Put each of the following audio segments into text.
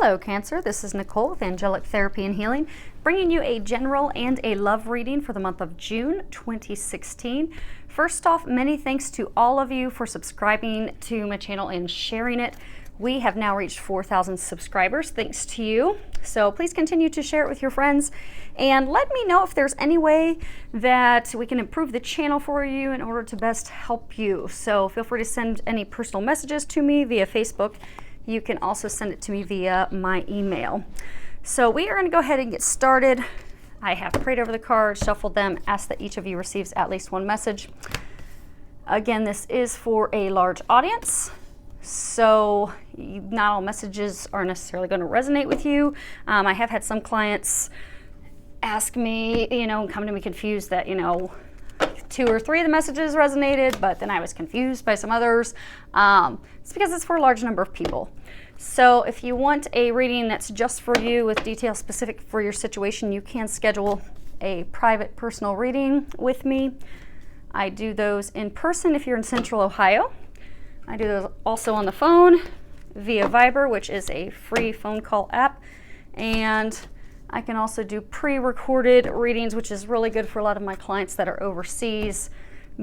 Hello Cancer, this is Nicole with Angelic Therapy and Healing, bringing you a general and a love reading for the month of June 2016. First off, many thanks to all of you for subscribing to my channel and sharing it. We have now reached 4,000 subscribers thanks to you. So please continue to share it with your friends and let me know if there's any way that we can improve the channel for you in order to best help you. So feel free to send any personal messages to me via Facebook. You can also send it to me via my email. So we are going to go ahead and get started. I have prayed over the cards, shuffled them, asked that each of you receives at least one message. Again, this is for a large audience, so not all messages are necessarily going to resonate with you. I have had some clients ask me, come to me confused that, 2 or 3 of the messages resonated, but then I was confused by some others. It's because it's for a large number of people. So if you want a reading that's just for you with details specific for your situation, you can schedule a private personal reading with me. I do those in person if you're in Central Ohio. I do those also on the phone via Viber, which is a free phone call app. And I can also do pre-recorded readings, which is really good for a lot of my clients that are overseas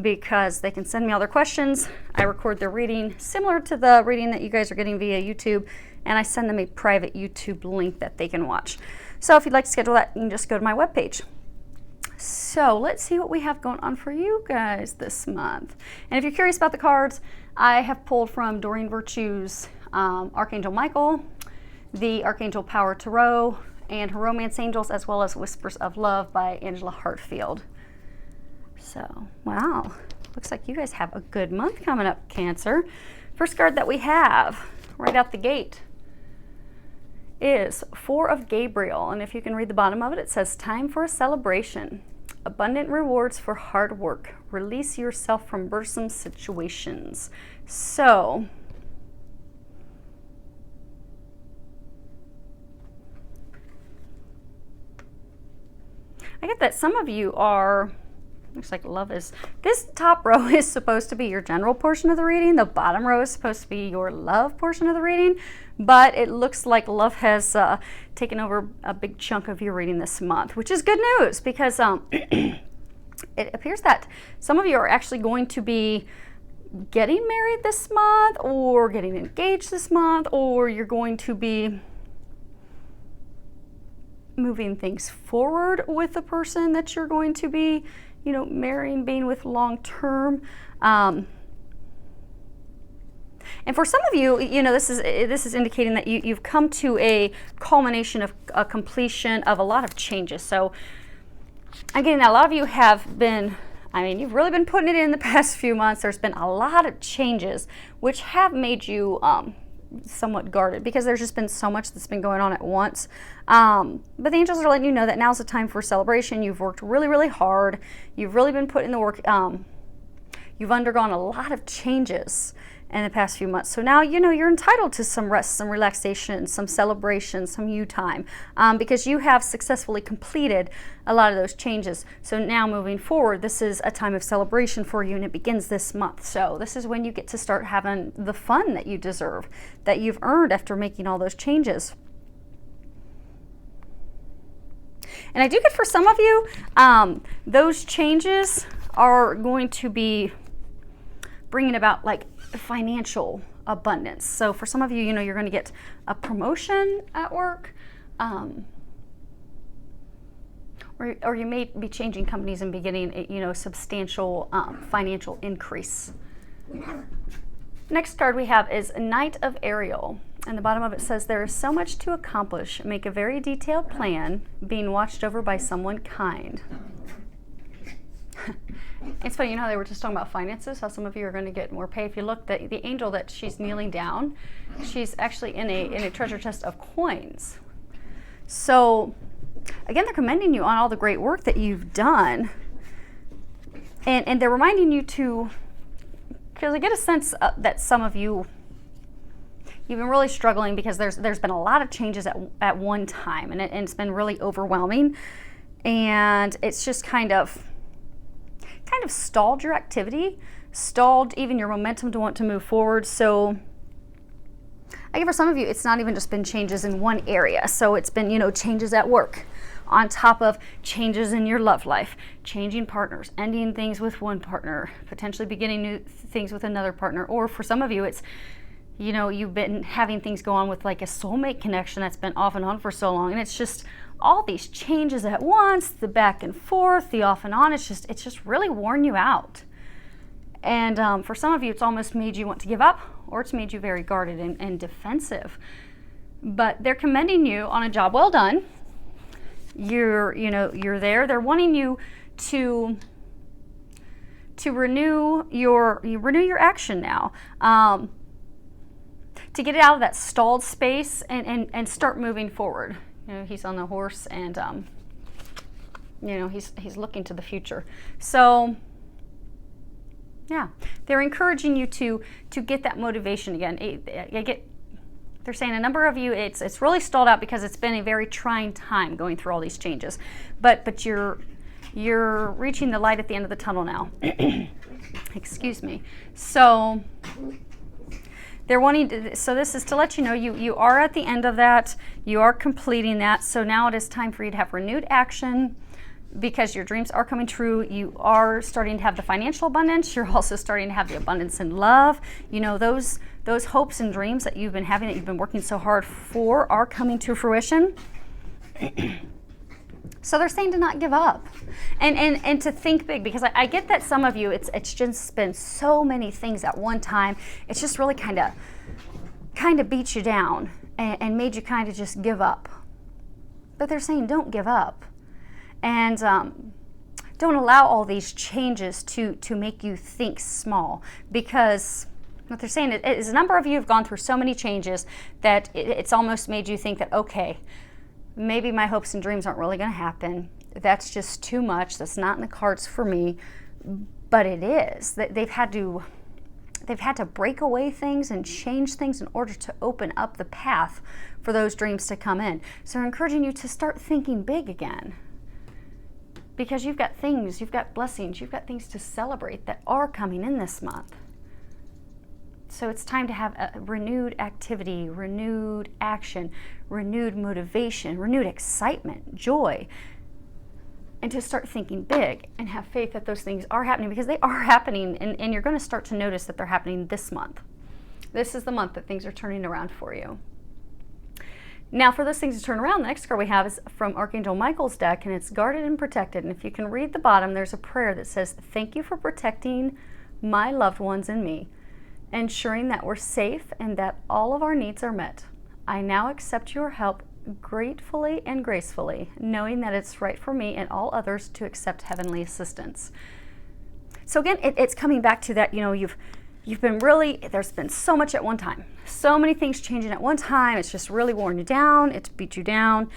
because they can send me all their questions. I record their reading similar to the reading that you guys are getting via YouTube, and I send them a private YouTube link that they can watch. So if you'd like to schedule that, you can just go to my webpage. So let's see what we have going on for you guys this month. And if you're curious about the cards, I have pulled from Doreen Virtue's Archangel Michael, the Archangel Power Tarot, and her Romance Angels, as well as Whispers of Love by Angela Hartfield. So, wow, looks like you guys have a good month coming up, Cancer. First card that we have right out the gate is 4 of Gabriel, and if you can read the bottom of it, it says, time for a celebration. Abundant rewards for hard work. Release yourself from burdensome situations. So, I get that some of you are, looks like love is, this top row is supposed to be your general portion of the reading. The bottom row is supposed to be your love portion of the reading, but it looks like love has taken over a big chunk of your reading this month, which is good news because it appears that some of you are actually going to be getting married this month or getting engaged this month, or you're going to be moving things forward with the person that you're going to be, marrying, being with long term. And for some of you, this is indicating that you've come to a culmination of a completion of a lot of changes. So I'm getting that a lot of you have been, you've really been putting it in the past few months. There's been a lot of changes which have made you somewhat guarded because there's just been so much that's been going on at once. But the angels are letting you know that now's the time for celebration. You've worked really, really hard. You've really been putting the work. You've undergone a lot of changes in the past few months. So now, you're entitled to some rest, some relaxation, some celebration, some you time, because you have successfully completed a lot of those changes. So now moving forward, this is a time of celebration for you, and it begins this month. So this is when you get to start having the fun that you deserve, that you've earned after making all those changes. And I do get for some of you, those changes are going to be bringing about like financial abundance. So for some of you, you're going to get a promotion at work, or you may be changing companies and be getting a substantial financial increase. Next card we have is Knight of Ariel, and the bottom of it says, there is so much to accomplish. Make a very detailed plan, being watched over by someone kind. It's funny, how they were just talking about finances, how some of you are going to get more pay. If you look, the angel that she's kneeling down, she's actually in a treasure chest of coins. So again, they're commending you on all the great work that you've done, and they're reminding you to, because I get a sense that some of you, you've been really struggling because there's been a lot of changes at one time, and it's been really overwhelming, and it's just kind of stalled your activity, stalled even your momentum to want to move forward. So I think for some of you, it's not even just been changes in one area. So it's been, you know, changes at work on top of changes in your love life, changing partners, ending things with one partner, potentially beginning new things with another partner. Or for some of you, it's, you know, you've been having things go on with like a soulmate connection that's been off and on for so long. And it's just all these changes at once, the back and forth, the off and on. It's just really worn you out. And for some of you, it's almost made you want to give up, or it's made you very guarded and defensive. But they're commending you on a job well done. You're there. They're wanting you to renew your action now, to get it out of that stalled space and start moving forward. You know, he's on the horse, and you know, he's looking to the future. So yeah, they're encouraging you to get that motivation again. They're saying a number of you, it's really stalled out because it's been a very trying time going through all these changes. But you're reaching the light at the end of the tunnel now. Excuse me. So they're wanting to, so this is to let you know you are at the end of that. You are completing that. So now it is time for you to have renewed action, because your dreams are coming true. You are starting to have the financial abundance. You're also starting to have the abundance in love. You know, those hopes and dreams that you've been having, that you've been working so hard for, are coming to fruition. So they're saying to not give up and to think big, because I get that some of you, it's just been so many things at one time. It's just really kind of beat you down and made you kind of just give up. But they're saying don't give up. And don't allow all these changes to make you think small, because what they're saying is a number of you have gone through so many changes that it's almost made you think that, okay, maybe my hopes and dreams aren't really going to happen. That's just too much. That's not in the cards for me. But it is. They've had to break away things and change things in order to open up the path for those dreams to come in. So I'm encouraging you to start thinking big again. Because you've got things, you've got blessings, you've got things to celebrate that are coming in this month. So it's time to have a renewed activity, renewed action, renewed motivation, renewed excitement, joy, and to start thinking big and have faith that those things are happening, because they are happening, and you're going to start to notice that they're happening this month. This is the month that things are turning around for you. Now, for those things to turn around, the next card we have is from Archangel Michael's deck, and it's guarded and protected. And if you can read the bottom, there's a prayer that says, "Thank you for protecting my loved ones and me, ensuring that we're safe and that all of our needs are met. I now accept your help gratefully and gracefully, knowing that it's right for me and all others to accept heavenly assistance." So again, it's coming back to that, you know, you've been really, there's been so much at one time. So many things changing at one time. It's just really worn you down. It's beat you down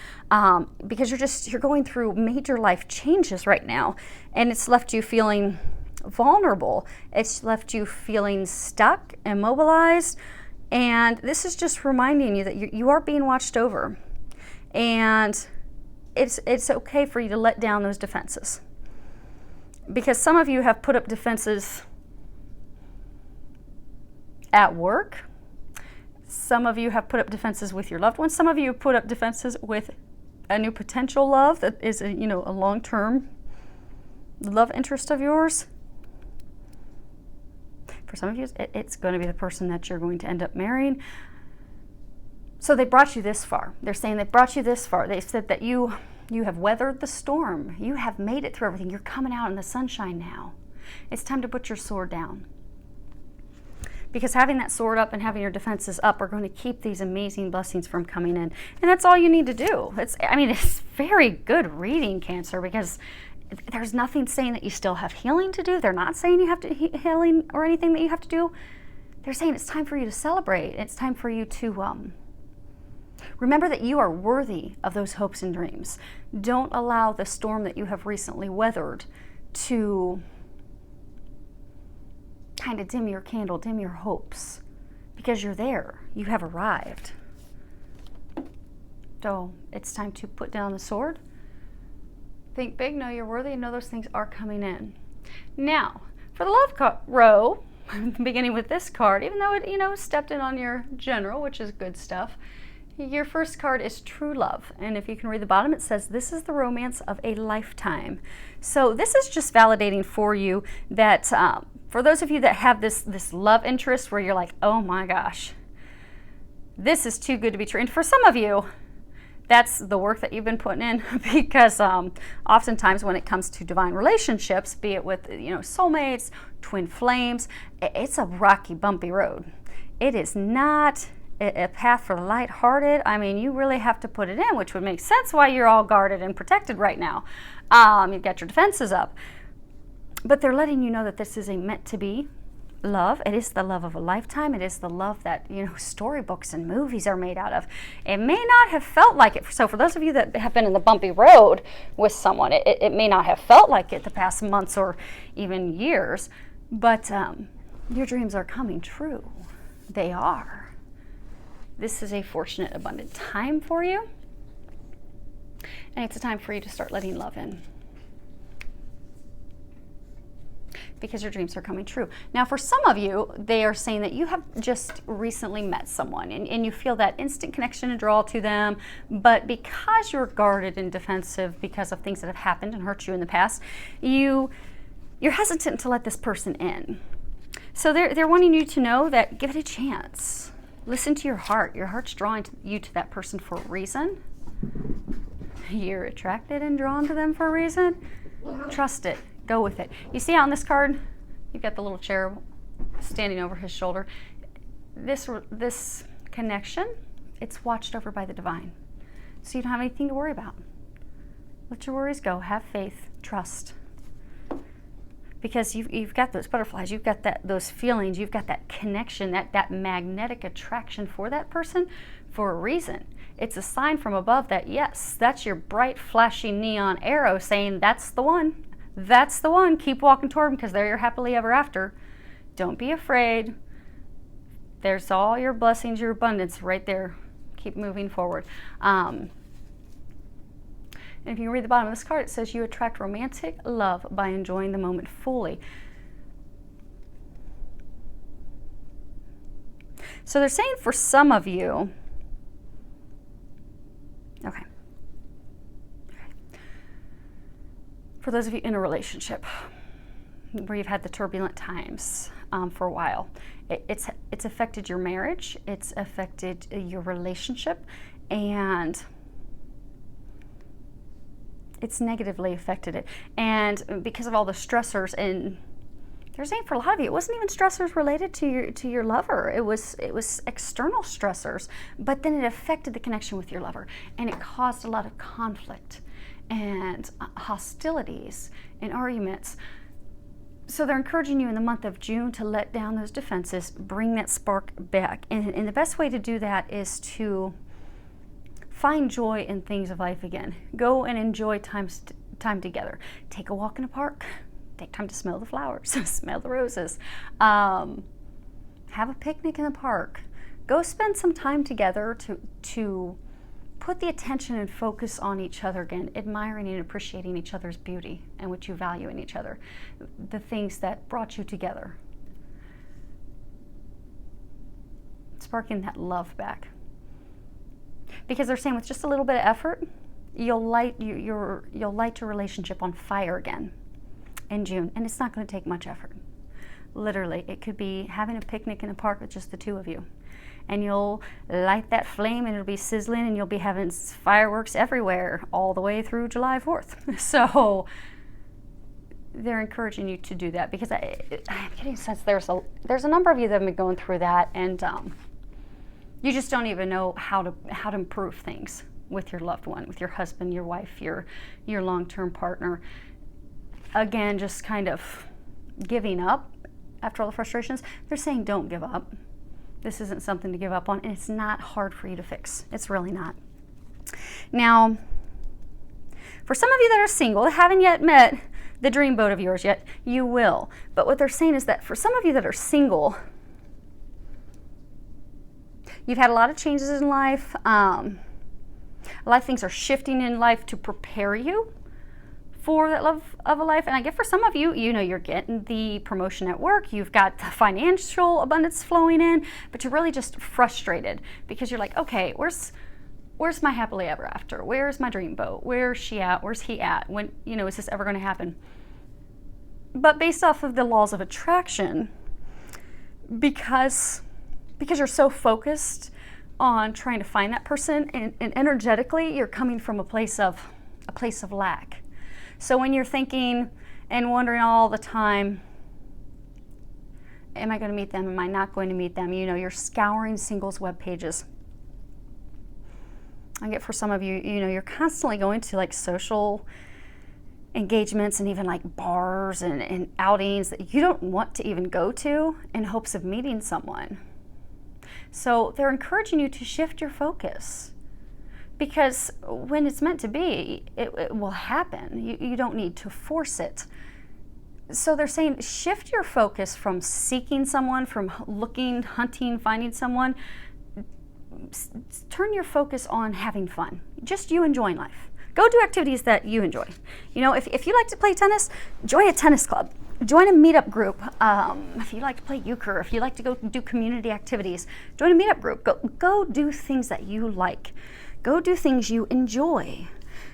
because you're going through major life changes right now. And it's left you feeling vulnerable. It's left you feeling stuck, immobilized. And this is just reminding you that you are being watched over. And it's okay for you to let down those defenses. Because some of you have put up defenses at work. Some of you have put up defenses with your loved ones. Some of you have put up defenses with a new potential love that is a long-term love interest of yours. For some of you, it's going to be the person that you're going to end up marrying. So they brought you this far. They're saying they brought you this far. They said that you have weathered the storm. You have made it through everything. You're coming out in the sunshine now. It's time to put your sword down. Because having that sword up and having your defenses up are going to keep these amazing blessings from coming in. And that's all you need to do. It's very good reading, Cancer, because there's nothing saying that you still have healing to do. They're not saying you have to healing or anything that you have to do. They're saying it's time for you to celebrate. It's time for you to remember that you are worthy of those hopes and dreams. Don't allow the storm that you have recently weathered to kind of dim your candle, dim your hopes, because you're there. You have arrived. So it's time to put down the sword. Think big, know you're worthy, and know those things are coming in. Now, for the love row, beginning with this card, even though it, stepped in on your general, which is good stuff. Your first card is true love. And if you can read the bottom, it says, this is the romance of a lifetime. So this is just validating for you that for those of you that have this love interest where you're like, oh my gosh, this is too good to be true. And for some of you, that's the work that you've been putting in, because oftentimes when it comes to divine relationships, be it with soulmates, twin flames, it's a rocky, bumpy road. It is not a path for the lighthearted. I mean, you really have to put it in, which would make sense why you're all guarded and protected right now. You've got your defenses up. But they're letting you know that this is a meant to be love. It is the love of a lifetime. It is the love that storybooks and movies are made out of. It may not have felt like it. So for those of you that have been in the bumpy road with someone, it may not have felt like it the past months or even years, but your dreams are coming true. They are. This is a fortunate, abundant time for you, and it's a time for you to start letting love in, because your dreams are coming true. Now, for some of you, they are saying that you have just recently met someone and you feel that instant connection and draw to them, but because you're guarded and defensive because of things that have happened and hurt you in the past, you're hesitant to let this person in. So they're wanting you to know that give it a chance. Listen to your heart. Your heart's drawing you to that person for a reason. You're attracted and drawn to them for a reason. Trust it. Go with it. You see on this card, you've got the little cherub standing over his shoulder. This connection, it's watched over by the divine. So you don't have anything to worry about. Let your worries go. Have faith. Trust. Because you've got those butterflies, you've got those feelings, you've got that connection, that magnetic attraction for that person for a reason. It's a sign from above that, yes, that's your bright, flashing neon arrow saying, that's the one. That's the one. Keep walking toward them, because they're your happily ever after. Don't be afraid. There's all your blessings, your abundance right there. Keep moving forward. And if you read the bottom of this card, it says you attract romantic love by enjoying the moment fully. So they're saying for some of you, okay. For those of you in a relationship where you've had the turbulent times for a while, it's affected your marriage, it's affected your relationship, and it's negatively affected it. And because of all the stressors, and they're saying for a lot of you, it wasn't even stressors related to your lover. It was external stressors, but then it affected the connection with your lover, and it caused a lot of conflict and hostilities and arguments. So they're encouraging you in the month of June to let down those defenses, bring that spark back. And the best way to do that is to find joy in things of life again. Go and enjoy time together. Take a walk in a park. Take time to smell the flowers, smell the roses. Have a picnic in the park. Go spend some time together to put the attention and focus on each other again, admiring and appreciating each other's beauty and what you value in each other, the things that brought you together. Sparking that love back. Because they're saying with just a little bit of effort, you'll light your relationship on fire again in June, and it's not going to take much effort. Literally, it could be having a picnic in a park with just the two of you, and you'll light that flame, and it'll be sizzling, and you'll be having fireworks everywhere all the way through July 4th. So they're encouraging you to do that, because I'm getting a sense there's a number of you that have been going through that, and you just don't even know how to improve things with your loved one, with your husband, your wife, your long-term partner. Again, just kind of giving up after all the frustrations. They're saying don't give up. This isn't something to give up on, and it's not hard for you to fix. It's really not. Now, for some of you that are single, that haven't yet met the dream boat of yours yet, you will. But what they're saying is that for some of you that are single, you've had a lot of changes in life. A lot of things are shifting in life to prepare you for that love of a life. And I get for some of you, you're getting the promotion at work, you've got the financial abundance flowing in, but you're really just frustrated because you're like, okay, where's my happily ever after? Where's my dream boat? Where's she at? Where's he at? When, is this ever going to happen? But based off of the laws of attraction, because you're so focused on trying to find that person, and energetically you're coming from a place of lack. So when you're thinking and wondering all the time, am I going to meet them? Am I not going to meet them? You're scouring singles web pages. I get for some of you, you're constantly going to like social engagements and even like bars and outings that you don't want to even go to in hopes of meeting someone. So they're encouraging you to shift your focus. Because when it's meant to be, it will happen. You don't need to force it. So they're saying shift your focus from seeking someone, from looking, hunting, finding someone. Turn your focus on having fun. Just you enjoying life. Go do activities that you enjoy. If you like to play tennis, join a tennis club. Join a meetup group. If you like to play euchre, if you like to go do community activities, join a meetup group. Go do things that you like. Go do things you enjoy,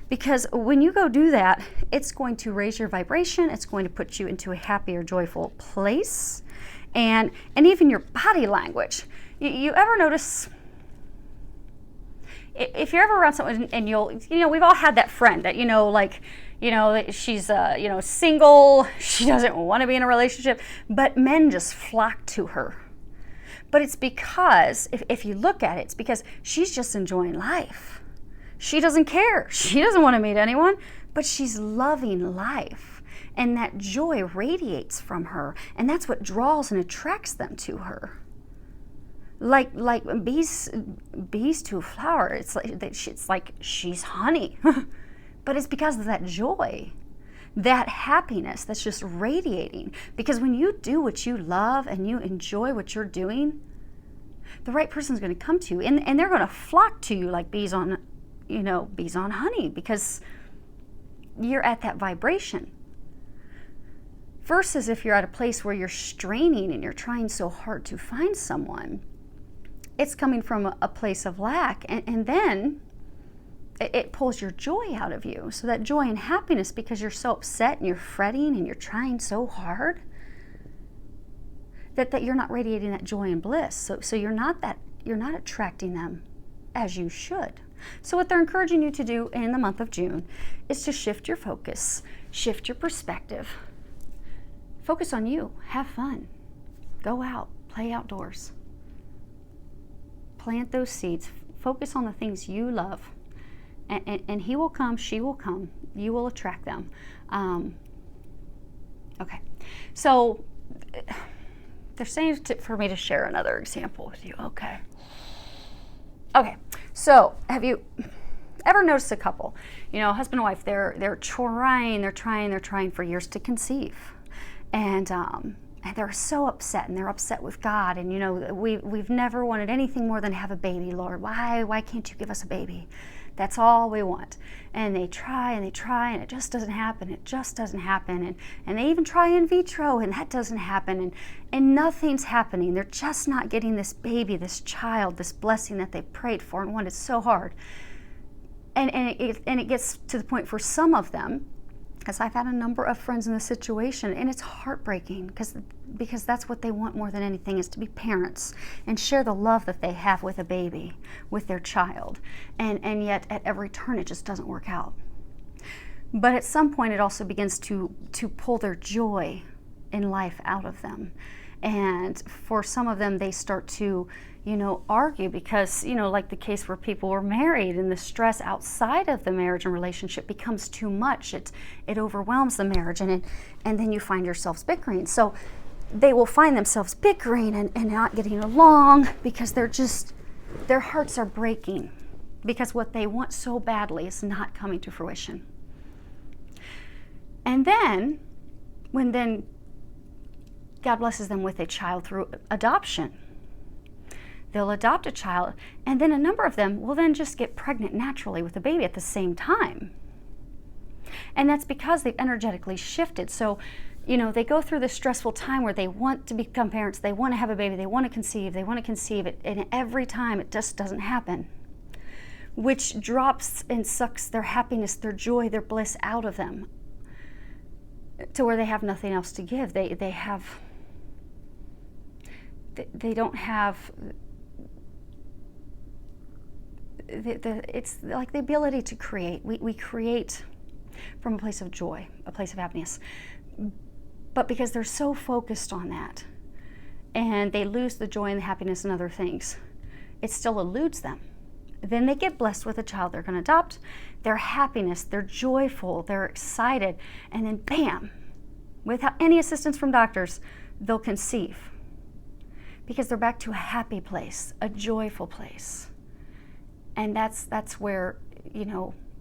because when you go do that, it's going to raise your vibration. It's going to put you into a happier, joyful place, and even your body language. You ever notice, if you're ever around someone and we've all had that friend that she's single, she doesn't want to be in a relationship, but men just flock to her. But it's because, if you look at it, it's because she's just enjoying life. She doesn't care. She doesn't want to meet anyone, but she's loving life. And that joy radiates from her. And that's what draws and attracts them to her. Like bees to a flower. It's like she's honey. But it's because of that joy, that happiness that's just radiating. Because when you do what you love and you enjoy what you're doing, the right person's going to come to you, and they're going to flock to you like bees on honey, because you're at that vibration. Versus if you're at a place where you're straining and you're trying so hard to find someone, it's coming from a place of lack, and then it pulls your joy out of you. So that joy and happiness, because you're so upset and you're fretting and you're trying so hard, that you're not radiating that joy and bliss. So you're not attracting them as you should. So what they're encouraging you to do in the month of June is to shift your focus, shift your perspective. Focus on you. Have fun. Go out. Play outdoors. Plant those seeds. Focus on the things you love. And he will come, she will come. You will attract them. Okay. So they're saying for me to share another example with you. Okay. So have you ever noticed a couple, husband and wife, they're trying for years to conceive, and they're so upset, and they're upset with God, and we've never wanted anything more than to have a baby, Lord. Why can't you give us a baby? That's all we want. And they try, and it just doesn't happen. And they even try in vitro, and that doesn't happen. And nothing's happening. They're just not getting this baby, this child, this blessing that they prayed for and wanted so hard. And it gets to the point for some of them, because I've had a number of friends in this situation, and it's heartbreaking because that's what they want more than anything, is to be parents and share the love that they have with a baby, with their child. And yet at every turn it just doesn't work out. But at some point it also begins to pull their joy in life out of them. And for some of them, they start to argue because, like the case where people were married and the stress outside of the marriage and relationship becomes too much. It overwhelms the marriage, and then you find yourselves bickering. So they will find themselves bickering and not getting along because their hearts are breaking because what they want so badly is not coming to fruition. And then, when God blesses them with a child through adoption, they'll adopt a child, and then a number of them will then just get pregnant naturally with a baby at the same time. And that's because they've energetically shifted. So, they go through this stressful time where they want to become parents, they want to have a baby, they want to conceive it, and every time it just doesn't happen, which drops and sucks their happiness, their joy, their bliss out of them to where they have nothing else to give. They don't have it's like the ability to create. We create from a place of joy, a place of happiness. But because they're so focused on that, and they lose the joy and the happiness in other things, it still eludes them. Then they get blessed with a child they're going to adopt. Their happiness, they're joyful, they're excited, and then bam, without any assistance from doctors, they'll conceive. Because they're back to a happy place, a joyful place. And that's where,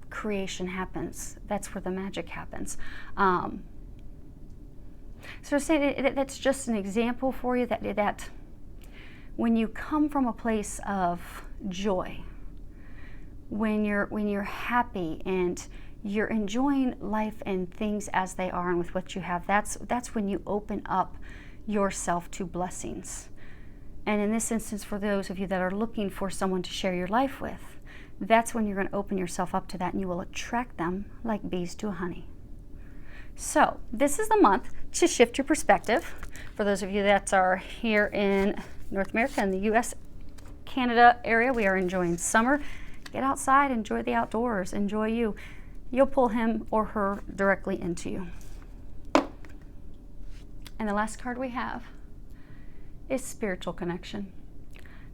creation happens. That's where the magic happens. So say that's just an example for you that when you come from a place of joy, when you're happy and you're enjoying life and things as they are and with what you have, that's when you open up yourself to blessings. And in this instance, for those of you that are looking for someone to share your life with, that's when you're going to open yourself up to that, and you will attract them like bees to honey. So this is the month to shift your perspective. For those of you that are here in North America and the U.S., Canada area, we are enjoying summer. Get outside, enjoy the outdoors, enjoy you. You'll pull him or her directly into you. And the last card we have is spiritual connection.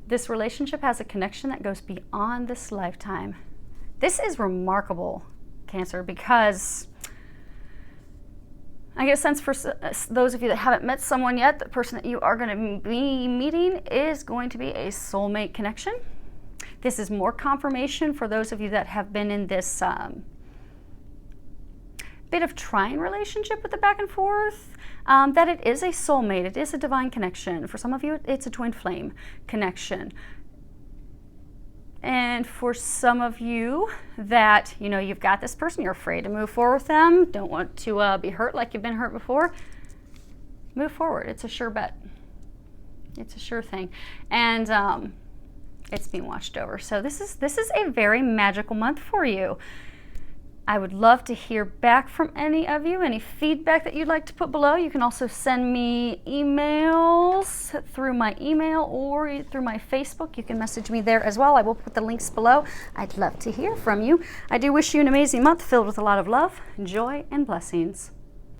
This relationship has a connection that goes beyond this lifetime. This is remarkable, Cancer, because I get a sense for those of you that haven't met someone yet, the person that you are going to be meeting is going to be a soulmate connection. This is more confirmation for those of you that have been in this bit of trying relationship with the back and forth, that it is a soulmate, it is a divine connection. For some of you, it's a twin flame connection. And for some of you that, you've got this person, you're afraid to move forward with them, don't want to be hurt like you've been hurt before, move forward. It's a sure bet. It's a sure thing. And it's being watched over. So this is a very magical month for you. I would love to hear back from any of you, any feedback that you'd like to put below. You can also send me emails through my email or through my Facebook. You can message me there as well. I will put the links below. I'd love to hear from you. I do wish you an amazing month filled with a lot of love, joy, and blessings.